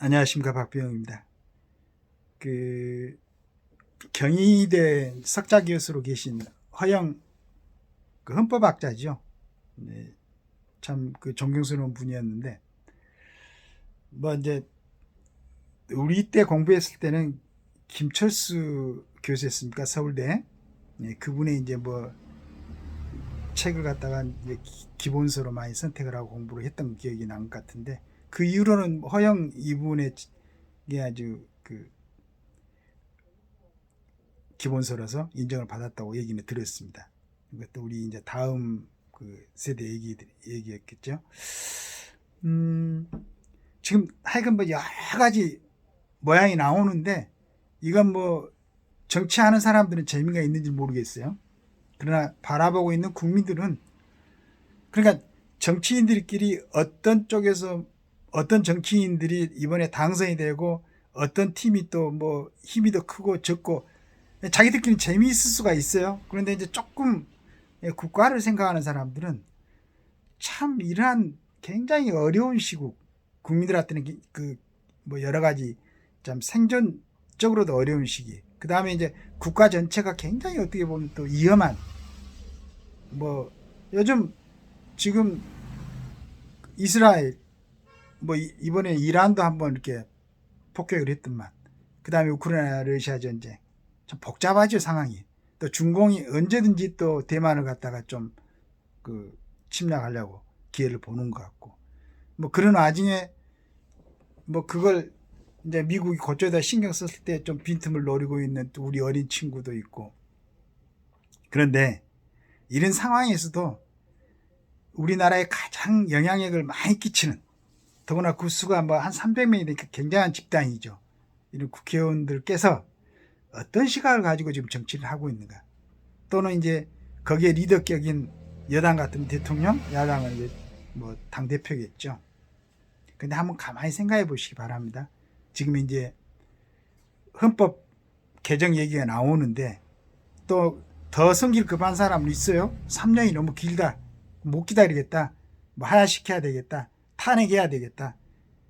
안녕하십니까, 박병입니다. 그 경희대 석좌 교수로 계신 허영 헌법학자죠. 네, 참 존경스러운 분이었는데 뭐 이제 우리 때 공부했을 때는 김철수 교수였습니까, 서울대. 네, 그분의 이제 뭐 책을 갖다가 이제 기본서로 많이 선택을 하고 공부를 했던 기억이 난 것 같은데, 그 이후로는 허영 이분의 게 아주 기본서라서 인정을 받았다고 얘기는 들었습니다. 이것도 우리 이제 다음 세대 얘기였겠죠. 지금 하여간 뭐 여러 가지 모양이 나오는데, 이건 뭐 정치하는 사람들은 재미가 있는지 모르겠어요. 그러나 바라보고 있는 국민들은, 그러니까 정치인들끼리 어떤 쪽에서 어떤 정치인들이 이번에 당선이 되고 어떤 팀이 또 뭐 힘이 더 크고 적고 자기들끼리 재미있을 수가 있어요. 그런데 이제 조금 국가를 생각하는 사람들은 참 이러한 굉장히 어려운 시국, 국민들한테는 뭐 여러 가지 참 생존적으로도 어려운 시기, 그 다음에 이제 국가 전체가 굉장히 어떻게 보면 또 위험한, 뭐 요즘 지금 이스라엘, 뭐 이번에 이란도 한번 이렇게 폭격을 했더만, 그 다음에 우크라이나 러시아 전쟁, 좀 복잡하죠, 상황이. 또 중공이 언제든지 또 대만을 갖다가 좀 침략하려고 기회를 보는 것 같고, 뭐 그런 와중에 뭐 그걸 이제 미국이 그쪽에다 신경 썼을 때 좀 빈틈을 노리고 있는 또 우리 어린 친구도 있고. 그런데 이런 상황에서도 우리나라에 가장 영향력을 많이 끼치는, 더구나 그 수가 뭐 한 300명이 되니까 굉장한 집단이죠. 이런 국회의원들께서 어떤 시각을 가지고 지금 정치를 하고 있는가, 또는 이제 거기에 리더격인 여당 같은 대통령, 야당은 이제 뭐 당대표겠죠. 근데 한번 가만히 생각해 보시기 바랍니다. 지금 이제 헌법 개정 얘기가 나오는데 또 더 성질 급한 사람은 있어요. 3년이 너무 길다, 못 기다리겠다, 뭐 하야시켜야 되겠다, 탄핵해야 되겠다,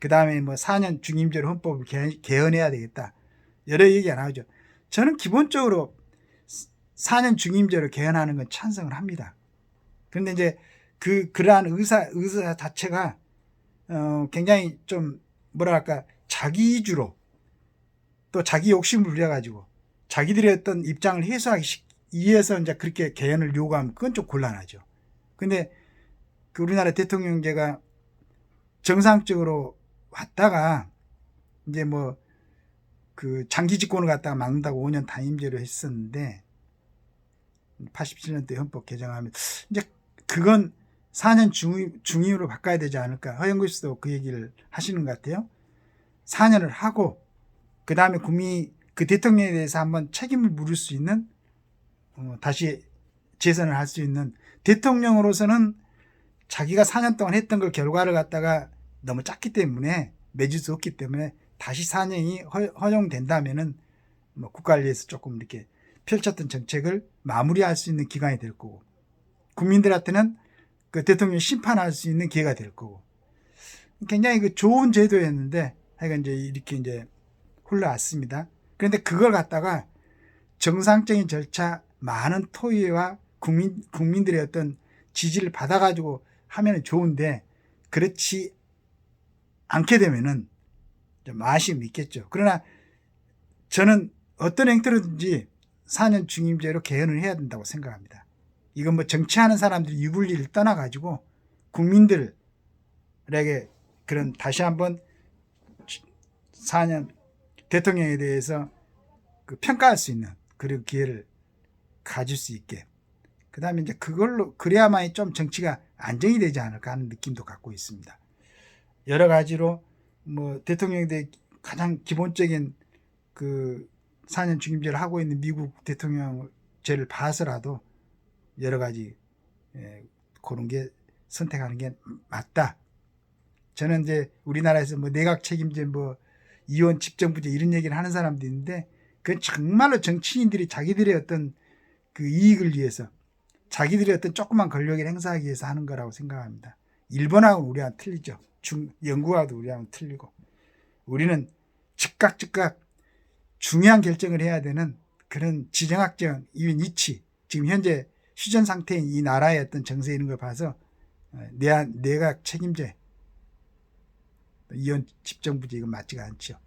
그 다음에 뭐 4년 중임제로 헌법을 개헌해야 되겠다, 여러 얘기가 나오죠. 저는 기본적으로 4년 중임제로 개헌하는 건 찬성을 합니다. 그런데 이제 그러한 의사 자체가 굉장히 좀 뭐랄까 자기 위주로, 또 자기 욕심을 부려가지고 자기들의 어떤 입장을 해소하기 위해서 이제 그렇게 개헌을 요구하면 그건 좀 곤란하죠. 근데 우리나라 대통령제가 정상적으로 왔다가 이제 뭐 장기 집권을 갖다가 막는다고 5년 단임제로 했었는데, 87년대 헌법 개정하면 이제 그건 4년 중임으로 바꿔야 되지 않을까. 허영 교수도 그 얘기를 하시는 것 같아요. 4년을 하고 그 다음에 국민이 그 대통령에 대해서 한번 책임을 물을 수 있는, 다시 재선을 할 수 있는, 대통령으로서는 자기가 4년 동안 했던 걸 결과를 갖다가 너무 작기 때문에 맺을 수 없기 때문에 다시 4년이 허용된다면은 뭐 국가를 위해서 조금 이렇게 펼쳤던 정책을 마무리할 수 있는 기간이 될 거고, 국민들한테는 그 대통령 심판할 수 있는 기회가 될 거고, 굉장히 좋은 제도였는데 하여간 이제 이렇게 이제 흘러왔습니다. 그런데 그걸 갖다가 정상적인 절차, 많은 토의와 국민들의 어떤 지지를 받아가지고 하면 좋은데, 그렇지 않게 되면은 좀 아쉬움이 있겠죠. 그러나 저는 어떤 행태로든지 4년 중임제로 개헌을 해야 된다고 생각합니다. 이건 뭐 정치하는 사람들이 유불리를 떠나가지고 국민들에게 그런 다시 한번 4년 대통령에 대해서 평가할 수 있는 그런 기회를 가질 수 있게, 그 다음에 이제 그걸로 그래야만이 좀 정치가 안정이 되지 않을까 하는 느낌도 갖고 있습니다. 여러 가지로 뭐 대통령에 대해 가장 기본적인 4년 중임제를 하고 있는 미국 대통령제를 봐서라도 여러 가지 그런 게 선택하는 게 맞다. 저는 이제 우리나라에서 뭐 내각 책임제, 뭐 이원 집정부제 이런 얘기를 하는 사람도 있는데, 그건 정말로 정치인들이 자기들의 어떤 이익을 위해서, 자기들의 어떤 조그만 권력을 행사하기 위해서 하는 거라고 생각합니다. 일본하고는 우리하고는 틀리죠. 영국하고도 우리하고는 틀리고. 우리는 즉각 중요한 결정을 해야 되는 그런 지정학적 이치, 지금 현재 휴전 상태인 이 나라의 어떤 정세 이런 걸 봐서 내각 책임제, 이원 집정부제 이건 맞지가 않죠.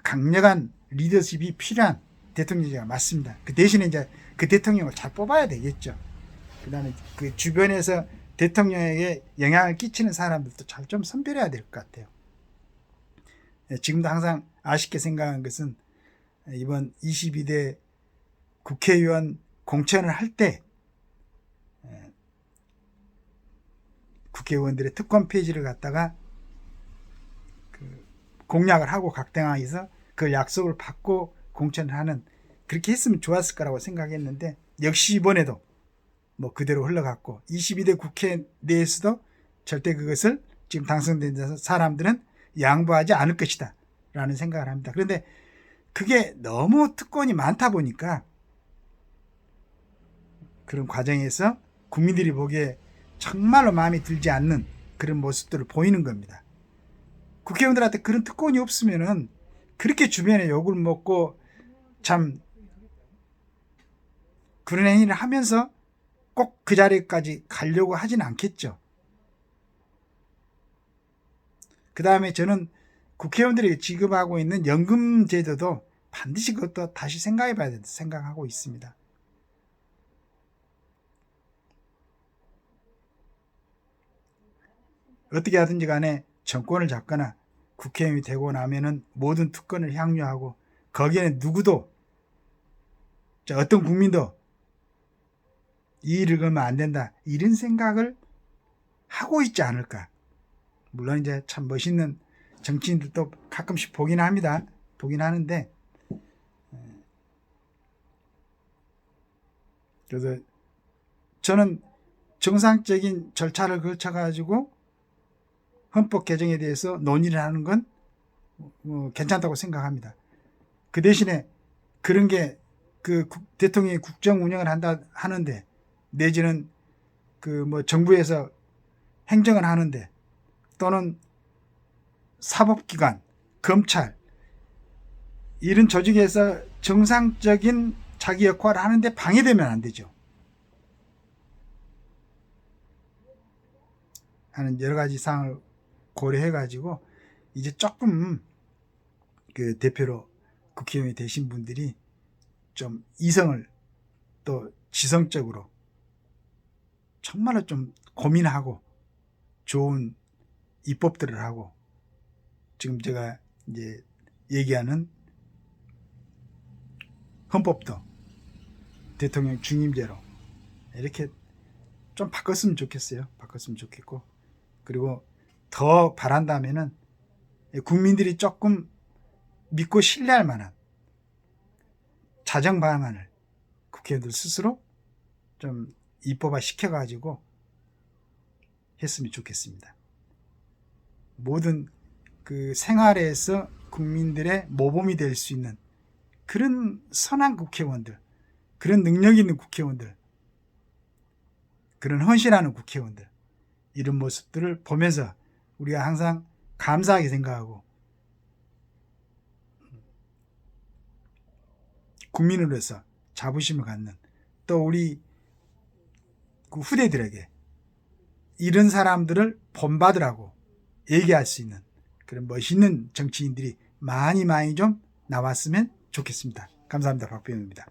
강력한 리더십이 필요한 대통령제가 맞습니다. 그 대신에 이제 그 대통령을 잘 뽑아야 되겠죠. 그 다음에 그 주변에서 대통령에게 영향을 끼치는 사람들도 잘 좀 선별해야 될 것 같아요. 지금도 항상 아쉽게 생각한 것은 이번 22대 국회의원 공천을 할 때 국회의원들의 특권 페이지를 갖다가 공약을 하고 각 당에서 그 약속을 받고 공천을 하는, 그렇게 했으면 좋았을 거라고 생각했는데 역시 이번에도 뭐 그대로 흘러갔고 22대 국회 내에서도 절대 그것을 지금 당선된 사람들은 양보하지 않을 것이다 라는 생각을 합니다. 그런데 그게 너무 특권이 많다 보니까 그런 과정에서 국민들이 보기에 정말로 마음에 들지 않는 그런 모습들을 보이는 겁니다. 국회의원들한테 그런 특권이 없으면은 그렇게 주변에 욕을 먹고 참 그런 행위를 하면서 꼭 그 자리까지 가려고 하진 않겠죠. 그 다음에 저는 국회의원들이 지급하고 있는 연금 제도도 반드시 그것도 다시 생각해 봐야 된다 생각하고 있습니다. 어떻게 하든지 간에 정권을 잡거나 국회의원이 되고 나면은 모든 특권을 향유하고 거기에는 누구도, 어떤 국민도 이 일을 걸면 안 된다 이런 생각을 하고 있지 않을까. 물론 이제 참 멋있는 정치인들도 가끔씩 보긴 합니다. 보긴 하는데 그래서 저는 정상적인 절차를 거쳐가지고 헌법 개정에 대해서 논의를 하는 건 괜찮다고 생각합니다. 그 대신에 그런 게 그 대통령이 국정 운영을 하는데 내지는 그 뭐 정부에서 행정을 하는데 또는 사법기관, 검찰 이런 조직에서 정상적인 자기 역할을 하는데 방해되면 안 되죠. 하는 여러 가지 사항을 고려해 가지고 이제 조금 그 대표로 국회의원이 되신 분들이 좀 이성을 또 지성적으로 정말로 좀 고민하고 좋은 입법들을 하고 지금 제가 이제 얘기하는 헌법도 대통령 중임제로 이렇게 좀 바꿨으면 좋겠어요. 바꿨으면 좋겠고, 그리고 더 바란다면은 국민들이 조금 믿고 신뢰할 만한 자정 방안을 국회의원들 스스로 좀 입법화 시켜가지고 했으면 좋겠습니다. 모든 그 생활에서 국민들의 모범이 될 수 있는 그런 선한 국회의원들, 그런 능력 있는 국회의원들, 그런 헌신하는 국회의원들, 이런 모습들을 보면서 우리가 항상 감사하게 생각하고 국민으로서 자부심을 갖는, 또 우리 그 후대들에게 이런 사람들을 본받으라고 얘기할 수 있는 그런 멋있는 정치인들이 많이 좀 나왔으면 좋겠습니다. 감사합니다. 박병입니다.